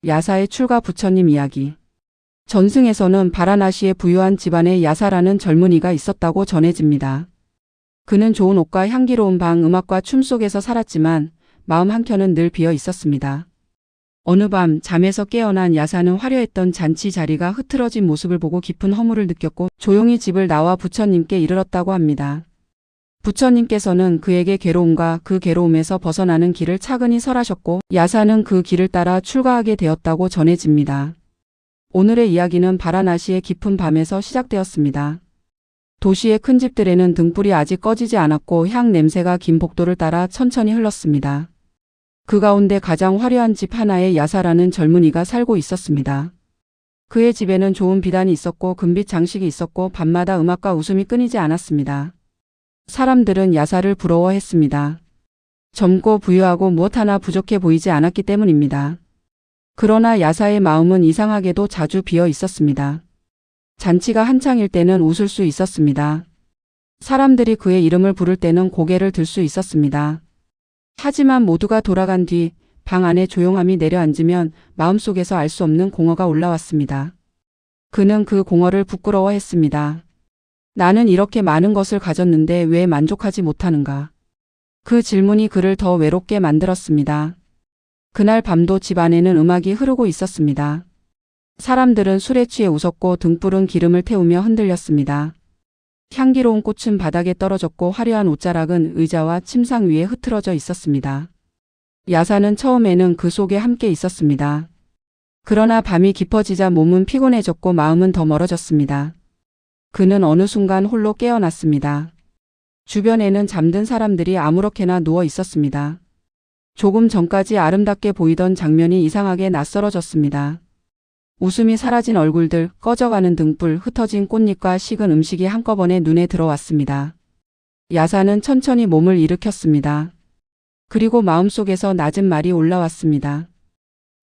야사의 출가 부처님 이야기. 전승에서는 바라나시의 부유한 집안에 야사라는 젊은이가 있었다고 전해집니다. 그는 좋은 옷과 향기로운 방, 음악과 춤 속에서 살았지만 마음 한켠은 늘 비어 있었습니다. 어느 밤 잠에서 깨어난 야사는 화려했던 잔치 자리가 흐트러진 모습을 보고 깊은 허물을 느꼈고 조용히 집을 나와 부처님께 이르렀다고 합니다. 부처님께서는 그에게 괴로움과 그 괴로움에서 벗어나는 길을 차근히 설하셨고 야사는 그 길을 따라 출가하게 되었다고 전해집니다. 오늘의 이야기는 바라나시의 깊은 밤에서 시작되었습니다. 도시의 큰 집들에는 등불이 아직 꺼지지 않았고 향 냄새가 긴 복도를 따라 천천히 흘렀습니다. 그 가운데 가장 화려한 집 하나에 야사라는 젊은이가 살고 있었습니다. 그의 집에는 좋은 비단이 있었고 금빛 장식이 있었고 밤마다 음악과 웃음이 끊이지 않았습니다. 사람들은 야사를 부러워했습니다. 젊고 부유하고 무엇 하나 부족해 보이지 않았기 때문입니다. 그러나 야사의 마음은 이상하게도 자주 비어 있었습니다. 잔치가 한창일 때는 웃을 수 있었습니다. 사람들이 그의 이름을 부를 때는 고개를 들 수 있었습니다. 하지만 모두가 돌아간 뒤 방 안에 조용함이 내려앉으면 마음속에서 알 수 없는 공허가 올라왔습니다. 그는 그 공허를 부끄러워했습니다. 나는 이렇게 많은 것을 가졌는데 왜 만족하지 못하는가? 그 질문이 그를 더 외롭게 만들었습니다. 그날 밤도 집 안에는 음악이 흐르고 있었습니다. 사람들은 술에 취해 웃었고 등불은 기름을 태우며 흔들렸습니다. 향기로운 꽃은 바닥에 떨어졌고 화려한 옷자락은 의자와 침상 위에 흐트러져 있었습니다. 야사는 처음에는 그 속에 함께 있었습니다. 그러나 밤이 깊어지자 몸은 피곤해졌고 마음은 더 멀어졌습니다. 그는 어느 순간 홀로 깨어났습니다. 주변에는 잠든 사람들이 아무렇게나 누워 있었습니다. 조금 전까지 아름답게 보이던 장면이 이상하게 낯설어졌습니다. 웃음이 사라진 얼굴들, 꺼져가는 등불, 흩어진 꽃잎과 식은 음식이 한꺼번에 눈에 들어왔습니다. 야사는 천천히 몸을 일으켰습니다. 그리고 마음속에서 낮은 말이 올라왔습니다.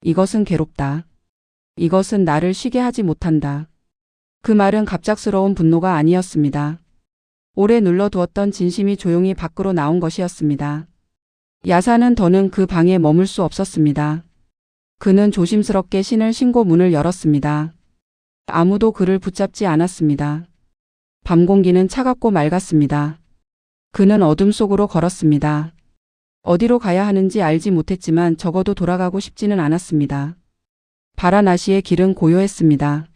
이것은 괴롭다. 이것은 나를 쉬게 하지 못한다. 그 말은 갑작스러운 분노가 아니었습니다. 오래 눌러두었던 진심이 조용히 밖으로 나온 것이었습니다. 야사는 더는 그 방에 머물 수 없었습니다. 그는 조심스럽게 신을 신고 문을 열었습니다. 아무도 그를 붙잡지 않았습니다. 밤 공기는 차갑고 맑았습니다. 그는 어둠 속으로 걸었습니다. 어디로 가야 하는지 알지 못했지만 적어도 돌아가고 싶지는 않았습니다. 바라나시의 길은 고요했습니다.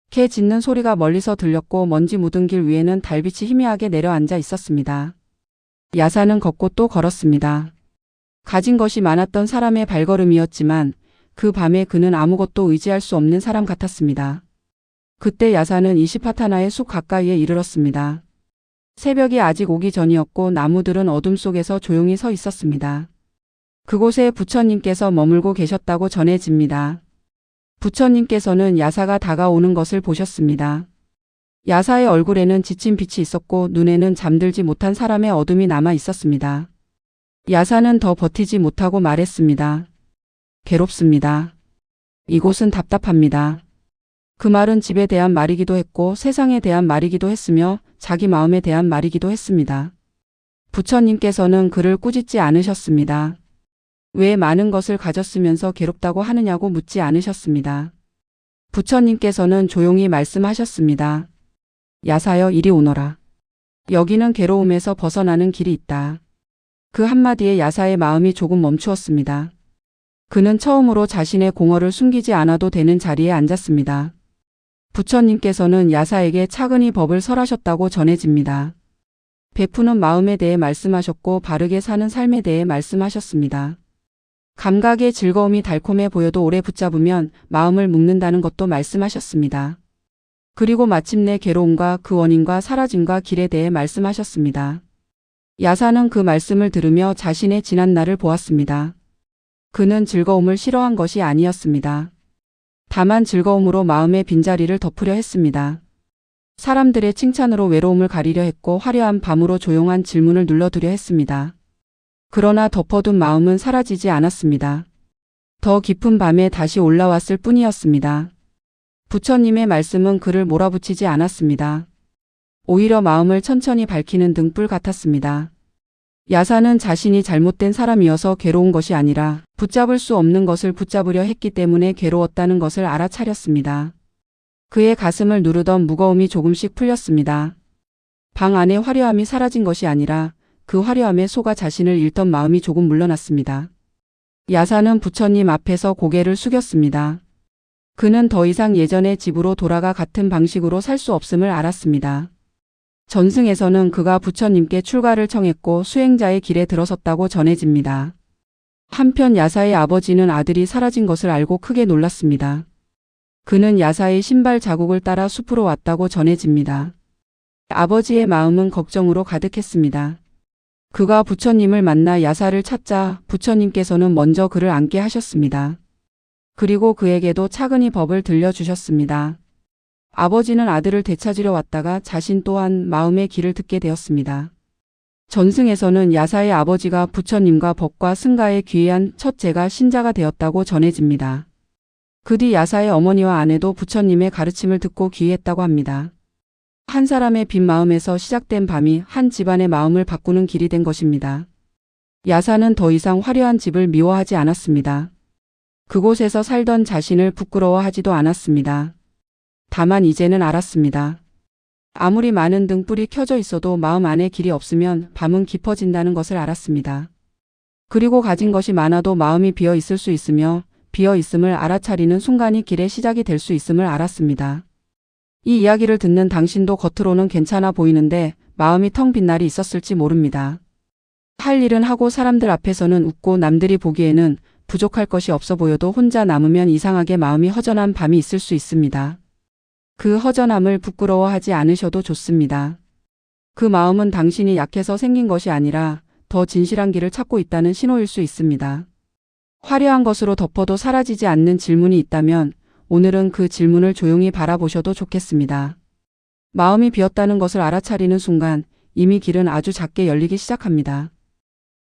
개 짖는 소리가 멀리서 들렸고 먼지 묻은 길 위에는 달빛이 희미하게 내려앉아 있었습니다. 야사는 걷고 또 걸었습니다. 가진 것이 많았던 사람의 발걸음이었지만 그 밤에 그는 아무것도 의지할 수 없는 사람 같았습니다. 그때 야사는 이시파타나의 숲 가까이에 이르렀습니다. 새벽이 아직 오기 전이었고 나무들은 어둠 속에서 조용히 서 있었습니다. 그곳에 부처님께서 머물고 계셨다고 전해집니다. 부처님께서는 야사가 다가오는 것을 보셨습니다. 야사의 얼굴에는 지친 빛이 있었고 눈에는 잠들지 못한 사람의 어둠이 남아 있었습니다. 야사는 더 버티지 못하고 말했습니다. 괴롭습니다. 이곳은 답답합니다. 그 말은 집에 대한 말이기도 했고 세상에 대한 말이기도 했으며 자기 마음에 대한 말이기도 했습니다. 부처님께서는 그를 꾸짖지 않으셨습니다. 왜 많은 것을 가졌으면서 괴롭다고 하느냐고 묻지 않으셨습니다. 부처님께서는 조용히 말씀하셨습니다. 야사여 이리 오너라. 여기는 괴로움에서 벗어나는 길이 있다. 그 한마디에 야사의 마음이 조금 멈추었습니다. 그는 처음으로 자신의 공허를 숨기지 않아도 되는 자리에 앉았습니다. 부처님께서는 야사에게 차근히 법을 설하셨다고 전해집니다. 베푸는 마음에 대해 말씀하셨고 바르게 사는 삶에 대해 말씀하셨습니다. 감각의 즐거움이 달콤해 보여도 오래 붙잡으면 마음을 묶는다는 것도 말씀하셨습니다. 그리고 마침내 괴로움과 그 원인과 사라짐과 길에 대해 말씀하셨습니다. 야사는 그 말씀을 들으며 자신의 지난 날을 보았습니다. 그는 즐거움을 싫어한 것이 아니었습니다. 다만 즐거움으로 마음의 빈자리를 덮으려 했습니다. 사람들의 칭찬으로 외로움을 가리려 했고 화려한 밤으로 조용한 질문을 눌러두려 했습니다. 그러나 덮어둔 마음은 사라지지 않았습니다. 더 깊은 밤에 다시 올라왔을 뿐이었습니다. 부처님의 말씀은 그를 몰아붙이지 않았습니다. 오히려 마음을 천천히 밝히는 등불 같았습니다. 야사는 자신이 잘못된 사람이어서 괴로운 것이 아니라 붙잡을 수 없는 것을 붙잡으려 했기 때문에 괴로웠다는 것을 알아차렸습니다. 그의 가슴을 누르던 무거움이 조금씩 풀렸습니다. 방 안의 화려함이 사라진 것이 아니라 그 화려함에 속아 자신을 잃던 마음이 조금 물러났습니다. 야사는 부처님 앞에서 고개를 숙였습니다. 그는 더 이상 예전의 집으로 돌아가 같은 방식으로 살 수 없음을 알았습니다. 전승에서는 그가 부처님께 출가를 청했고 수행자의 길에 들어섰다고 전해집니다. 한편 야사의 아버지는 아들이 사라진 것을 알고 크게 놀랐습니다. 그는 야사의 신발 자국을 따라 숲으로 왔다고 전해집니다. 아버지의 마음은 걱정으로 가득했습니다. 그가 부처님을 만나 야사를 찾자 부처님께서는 먼저 그를 앉게 하셨습니다. 그리고 그에게도 차근히 법을 들려주셨습니다. 아버지는 아들을 되찾으려 왔다가 자신 또한 마음의 길을 듣게 되었습니다. 전승에서는 야사의 아버지가 부처님과 법과 승가에 귀의한 첫 제가 신자가 되었다고 전해집니다. 그 뒤 야사의 어머니와 아내도 부처님의 가르침을 듣고 귀의했다고 합니다. 한 사람의 빈 마음에서 시작된 밤이 한 집안의 마음을 바꾸는 길이 된 것입니다. 야사는 더 이상 화려한 집을 미워하지 않았습니다. 그곳에서 살던 자신을 부끄러워하지도 않았습니다. 다만 이제는 알았습니다. 아무리 많은 등불이 켜져 있어도 마음 안에 길이 없으면 밤은 깊어진다는 것을 알았습니다. 그리고 가진 것이 많아도 마음이 비어 있을 수 있으며 비어 있음을 알아차리는 순간이 길의 시작이 될 수 있음을 알았습니다. 이 이야기를 듣는 당신도 겉으로는 괜찮아 보이는데 마음이 텅 빈 날이 있었을지 모릅니다. 할 일은 하고 사람들 앞에서는 웃고 남들이 보기에는 부족할 것이 없어 보여도 혼자 남으면 이상하게 마음이 허전한 밤이 있을 수 있습니다. 그 허전함을 부끄러워하지 않으셔도 좋습니다. 그 마음은 당신이 약해서 생긴 것이 아니라 더 진실한 길을 찾고 있다는 신호일 수 있습니다. 화려한 것으로 덮어도 사라지지 않는 질문이 있다면 오늘은 그 질문을 조용히 바라보셔도 좋겠습니다. 마음이 비었다는 것을 알아차리는 순간 이미 길은 아주 작게 열리기 시작합니다.